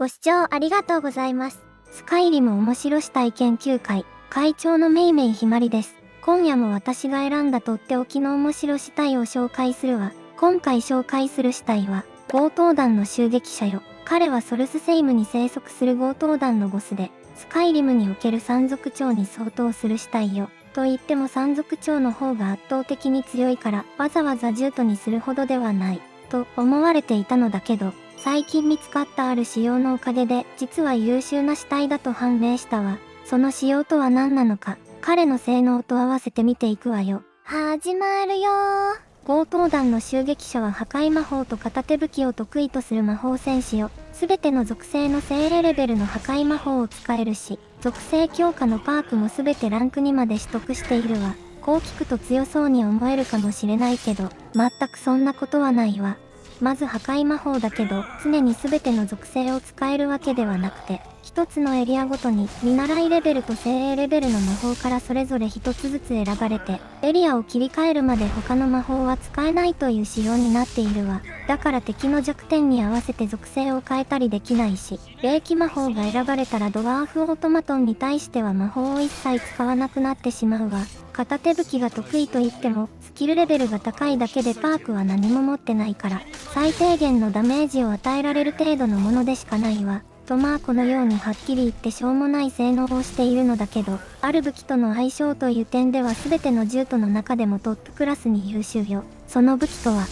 ご視聴ありがとうございます。スカイリム面白死体研究会会長のめいめいひまりです。今夜も私が選んだとっておきの面白死体を紹介するわ。今回紹介する死体は強盗団の襲撃者よ。彼はソルスセイムに生息する強盗団のボスで、スカイリムにおける山賊長に相当する死体よ。と言っても山賊長の方が圧倒的に強いからわざわざ獣人にするほどではないと思われていたのだけど、最近見つかったある仕様のおかげで実は優秀な死体だと判明したわ。その仕様とは何なのか、彼の性能と合わせて見ていくわよ。始まるよー。強盗団の襲撃者は破壊魔法と片手武器を得意とする魔法戦士よ。すべての属性の精霊レベルの破壊魔法を使えるし、属性強化のパークもすべてランク2まで取得しているわ。こう聞くと強そうに思えるかもしれないけど、全くそんなことはないわ。まず破壊魔法だけど、常に全ての属性を使えるわけではなくて、一つのエリアごとに見習いレベルと精鋭レベルの魔法からそれぞれ一つずつ選ばれて、エリアを切り替えるまで他の魔法は使えないという仕様になっているわ。だから敵の弱点に合わせて属性を変えたりできないし、霊気魔法が選ばれたらドワーフオートマトンに対しては魔法を一切使わなくなってしまうわ。片手武器が得意と言っても、スキルレベルが高いだけでパークは何も持ってないから、最低限のダメージを与えられる程度のものでしかないわ。とまあこのようにはっきり言ってしょうもない性能をしているのだけど、ある武器との相性という点では全ての獣人の中でもトップクラスに優秀よ。その武器とは、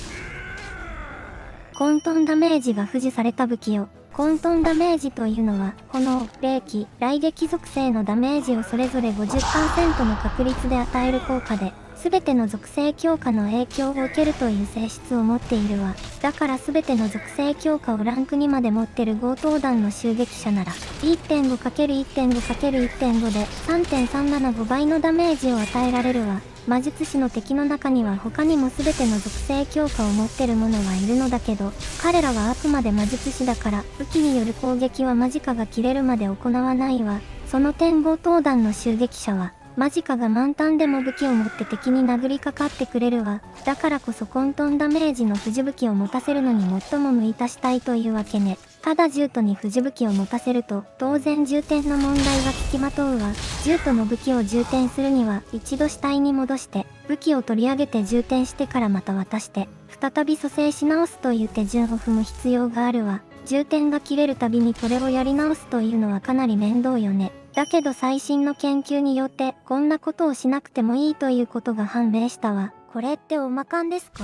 混沌ダメージが付与された武器よ。混沌ダメージというのは、炎、霊気、雷撃属性のダメージをそれぞれ 50% の確率で与える効果で、すべての属性強化の影響を受けるという性質を持っているわ。だからすべての属性強化をランク2まで持ってる強盗団の襲撃者なら、1.5×1.5×1.5 で 3.375 倍のダメージを与えられるわ。魔術師の敵の中には他にも全ての属性強化を持ってる者はいるのだけど、彼らはあくまで魔術師だから武器による攻撃はマジカが切れるまで行わないわ。その点強盗団の襲撃者はマジカが満タンでも武器を持って敵に殴りかかってくれるわ。だからこそ混沌ダメージの不死武器を持たせるのに最も向いた死体というわけね。ただ獣人に不死武器を持たせると当然充填の問題が付きまとうわ。獣人の武器を充填するには一度死体に戻して武器を取り上げて充填してからまた渡して再び蘇生し直すという手順を踏む必要があるわ。充填が切れるたびにこれをやり直すというのはかなり面倒よね。だけど最新の研究によってこんなことをしなくてもいいということが判明したわ。これっておまかんですか？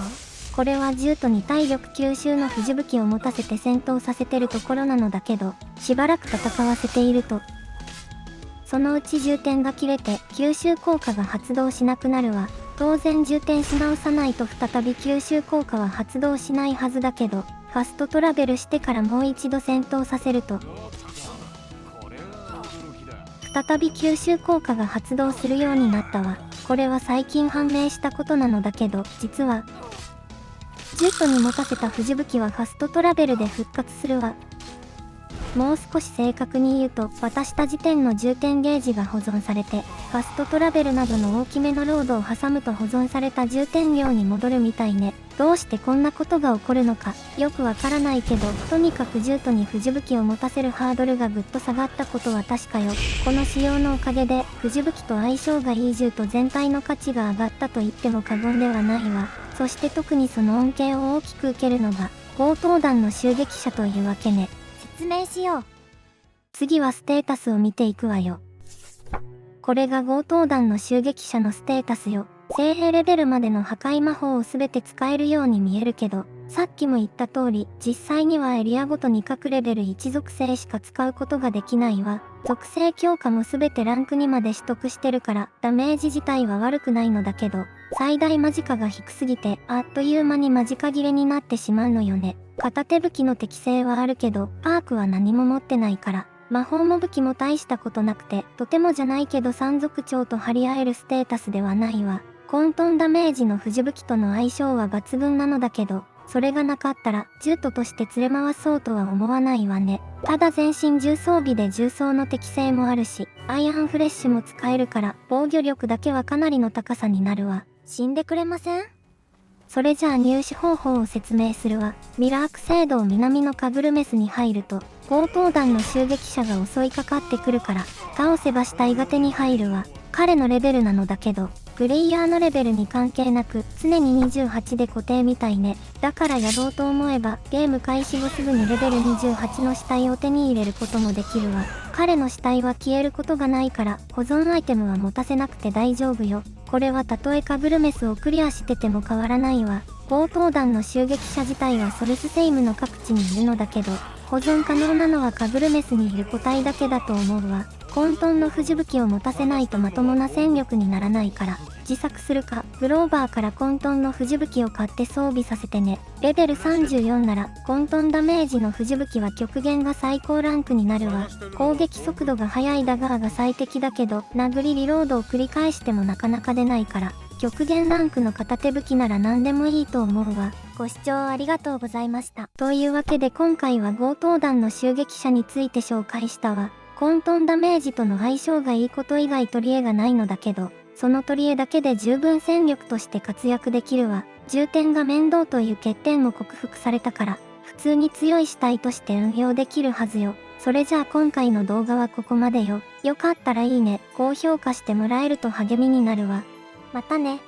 これは獣人に体力吸収の不死武器を持たせて戦闘させてるところなのだけど、しばらく戦わせていると、そのうち充填が切れて吸収効果が発動しなくなるわ。当然充填し直さないと再び吸収効果は発動しないはずだけど、ファストトラベルしてからもう一度戦闘させると、再び吸収効果が発動するようになったわ。これは最近判明したことなのだけど、実は獣人に持たせた不死武器はファストトラベルで復活するわ。もう少し正確に言うと、渡した時点の充填ゲージが保存されて、ファストトラベルなどの大きめのロードを挟むと保存された充填量に戻るみたいね。どうしてこんなことが起こるのか、よくわからないけど、とにかく獣人に不死武器を持たせるハードルがぐっと下がったことは確かよ。この仕様のおかげで、不死武器と相性がいい獣と全体の価値が上がったと言っても過言ではないわ。そして特にその恩恵を大きく受けるのが、強盗団の襲撃者というわけね。説明しよう。次はステータスを見ていくわよ。これが強盗団の襲撃者のステータスよ。精鋭レベルまでの破壊魔法を全て使えるように見えるけど、さっきも言った通り、実際にはエリアごとに各レベル1属性しか使うことができないわ。属性強化も全てランク2まで取得してるから、ダメージ自体は悪くないのだけど、最大マジカが低すぎて、あっという間にマジカ切れになってしまうのよね。片手武器の適性はあるけど、パークは何も持ってないから、魔法も武器も大したことなくて、とてもじゃないけど山賊長と張り合えるステータスではないわ。混沌ダメージの不死武器との相性は抜群なのだけど、それがなかったら獣人として連れ回そうとは思わないわね。ただ全身重装備で重装の適性もあるし、アイアンフレッシュも使えるから防御力だけはかなりの高さになるわ。死んでくれません？それじゃあ入手方法を説明するわ。ミラーク聖堂南のカグルメスに入ると、強盗団の襲撃者が襲いかかってくるから、倒せば死体が手に入るわ。彼のレベルなのだけど、プレイヤーのレベルに関係なく、常に28で固定みたいね。だからやろうと思えば、ゲーム開始後すぐにレベル28の死体を手に入れることもできるわ。彼の死体は消えることがないから、保存アイテムは持たせなくて大丈夫よ。これはたとえカブルメスをクリアしてても変わらないわ。強盗団の襲撃者自体はソルスセイムの各地にいるのだけど、保存可能なのはカブルメスにいる個体だけだと思うわ。混沌の藤吹を持たせないとまともな戦力にならないから、自作するか、グローバーから混沌の藤吹を買って装備させてね。レベル34なら、混沌ダメージの藤吹は極限が最高ランクになるわ。攻撃速度が速いダガーが最適だけど、殴りリロードを繰り返してもなかなか出ないから、極限ランクの片手武器なら何でもいいと思うわ。ご視聴ありがとうございました。というわけで今回は強盗団の襲撃者について紹介したわ。混沌ダメージとの相性がいいこと以外取り柄がないのだけど、その取り柄だけで十分戦力として活躍できるわ。重点が面倒という欠点も克服されたから、普通に強い死体として運用できるはずよ。それじゃあ今回の動画はここまでよ。よかったらいいね、高評価してもらえると励みになるわ。またね。